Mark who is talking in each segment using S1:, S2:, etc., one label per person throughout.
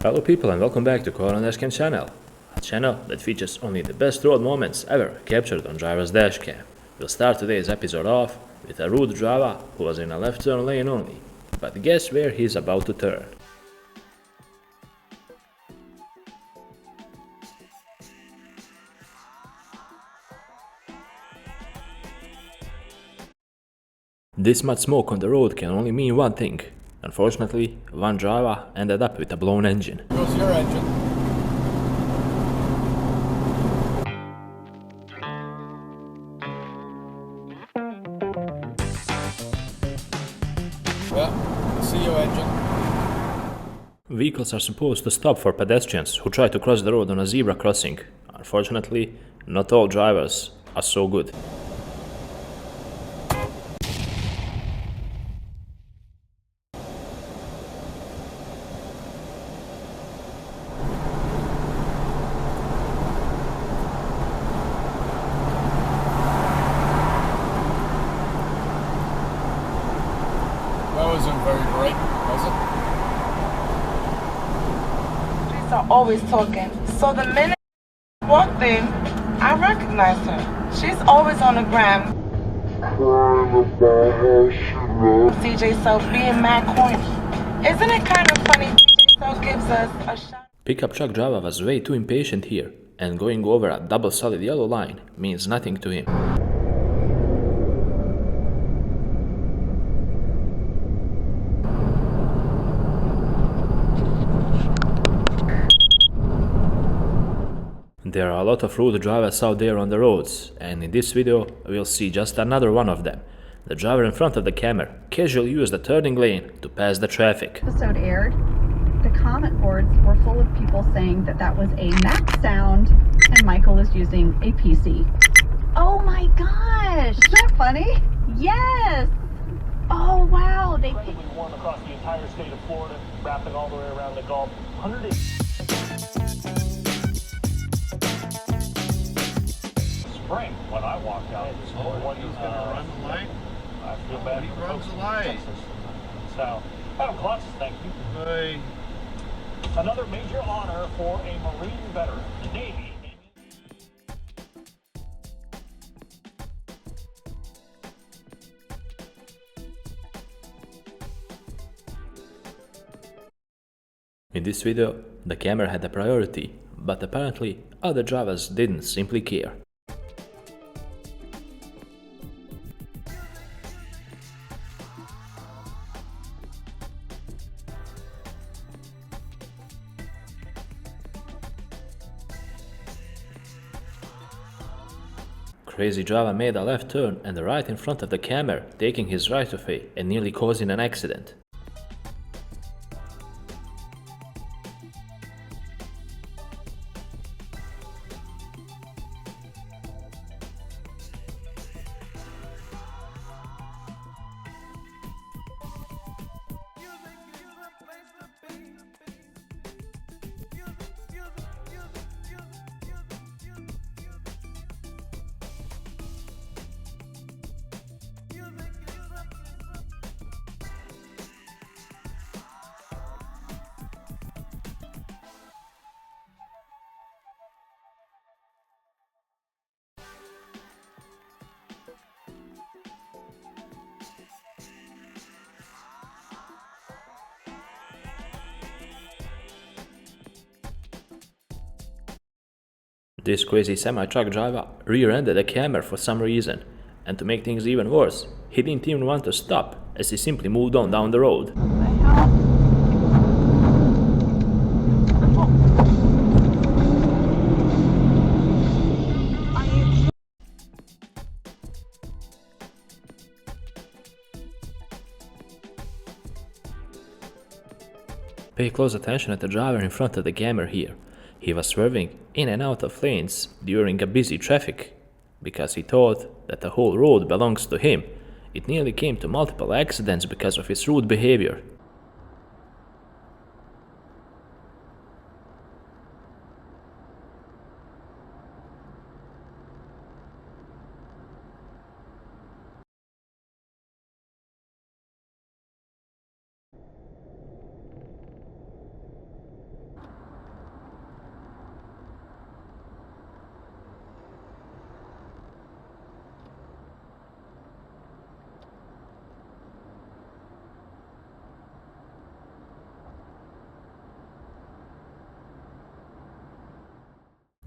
S1: Hello people and welcome back to Ottawa Dashcam channel, a channel that features only the best road moments ever captured on driver's dashcam. We'll start today's episode off with a rude driver who was in a left turn lane only, but guess where he's about to turn. This much smoke on the road can only mean one thing. Unfortunately, one driver ended up with a blown engine.
S2: Here goes your engine. Yeah, see your engine.
S1: Vehicles are supposed to stop for pedestrians who try to cross the road on a zebra crossing. Unfortunately, not all drivers are so good.
S2: That wasn't very bright, was it?
S3: Streets are always talking. So the minute I walked in, I recognized her. She's always on the gram. CJ Self being mad corny. Isn't it kind of funny CJ Self gives us a shot?
S1: Pickup truck driver was way too impatient here, and going over a double solid yellow line means nothing to him. There are a lot of rude drivers out there on the roads, and in this video we'll see just another one of them. The driver in front of the camera casually used the turning lane to pass the traffic.
S4: Episode aired, the comment boards were full of people saying that that was a Mac sound and Michael is using a PC. Oh my gosh! Is that funny? Yes! Oh wow! They
S5: incredibly warm across the entire state of Florida, wrapping all the way around the Gulf. Spring when I walked out this morning.
S2: He's gonna run the light?
S5: I feel bad.
S2: He
S5: for
S2: runs
S5: folks
S2: the
S5: in
S2: light.
S5: Texas. So, Adam Klotz, thank you.
S2: Hey.
S5: Another major honor for a Marine veteran. The Navy.
S1: In this video, the camera had a priority, but apparently other drivers didn't simply care. Crazy driver made a left turn and right in front of the camera, taking his right of way and nearly causing an accident. This crazy semi-truck driver rear-ended the camera for some reason, and to make things even worse, he didn't even want to stop as he simply moved on down the road. Pay close attention at the driver in front of the camera here. He was swerving in and out of lanes during a busy traffic because he thought that the whole road belongs to him. It nearly came to multiple accidents because of his rude behavior.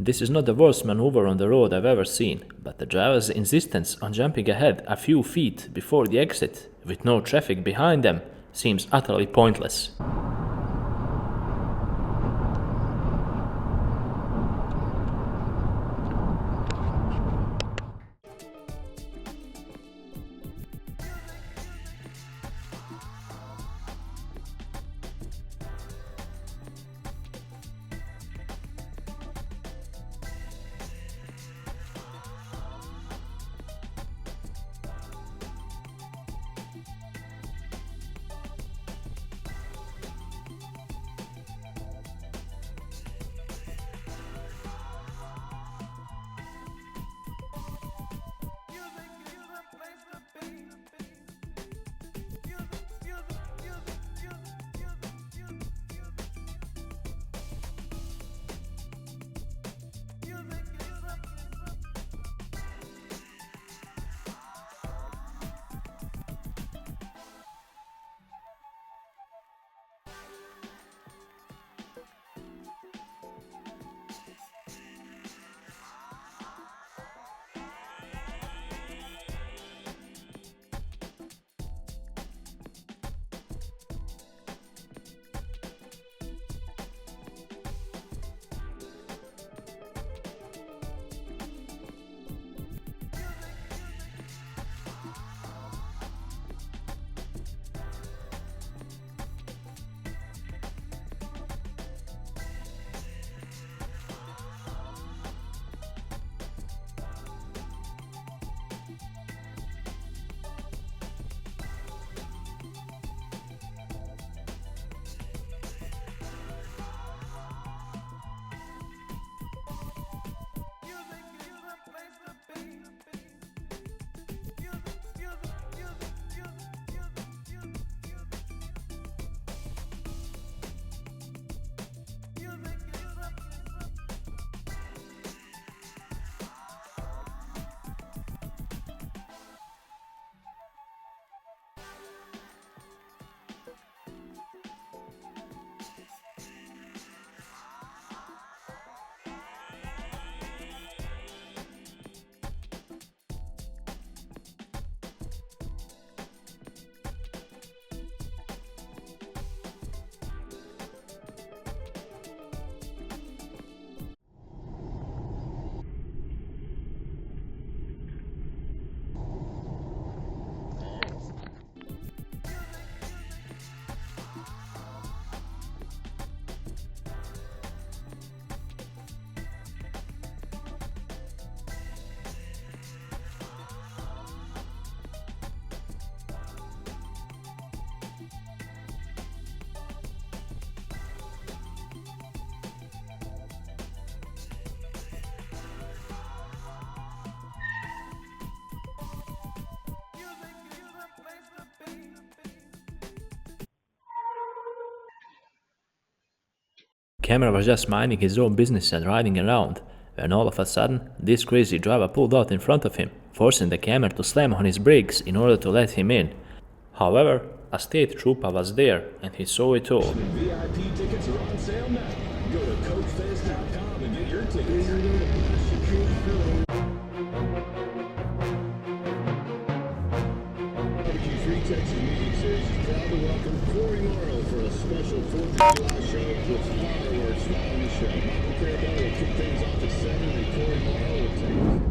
S1: This is not the worst maneuver on the road I've ever seen, but the driver's insistence on jumping ahead a few feet before the exit, with no traffic behind them, seems utterly pointless. Camera was just minding his own business and riding around, when all of a sudden, this crazy driver pulled out in front of him, forcing the camera to slam on his brakes in order to let him in. However, a state trooper was there, and he saw it all.
S6: VIP tickets are on sale now. Go to CoachFest.com and get your tickets. Barbecue Free Texas Music Series is proud to welcome Corey Morrow for a special 4th of July show with fireworks following the show. Michael Carabello will kick things off at 7 and Corey Morrow will take it.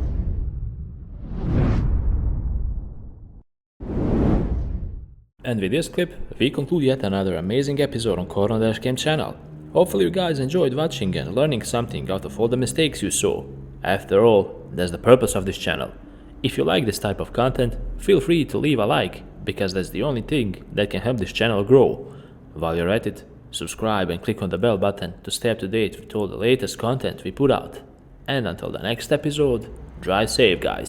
S1: And with this clip, we conclude yet another amazing episode on Ottawa Dashcam channel. Hopefully you guys enjoyed watching and learning something out of all the mistakes you saw. After all, that's the purpose of this channel. If you like this type of content, feel free to leave a like, because that's the only thing that can help this channel grow. While you're at it, subscribe and click on the bell button to stay up to date with all the latest content we put out. And until the next episode, drive safe guys.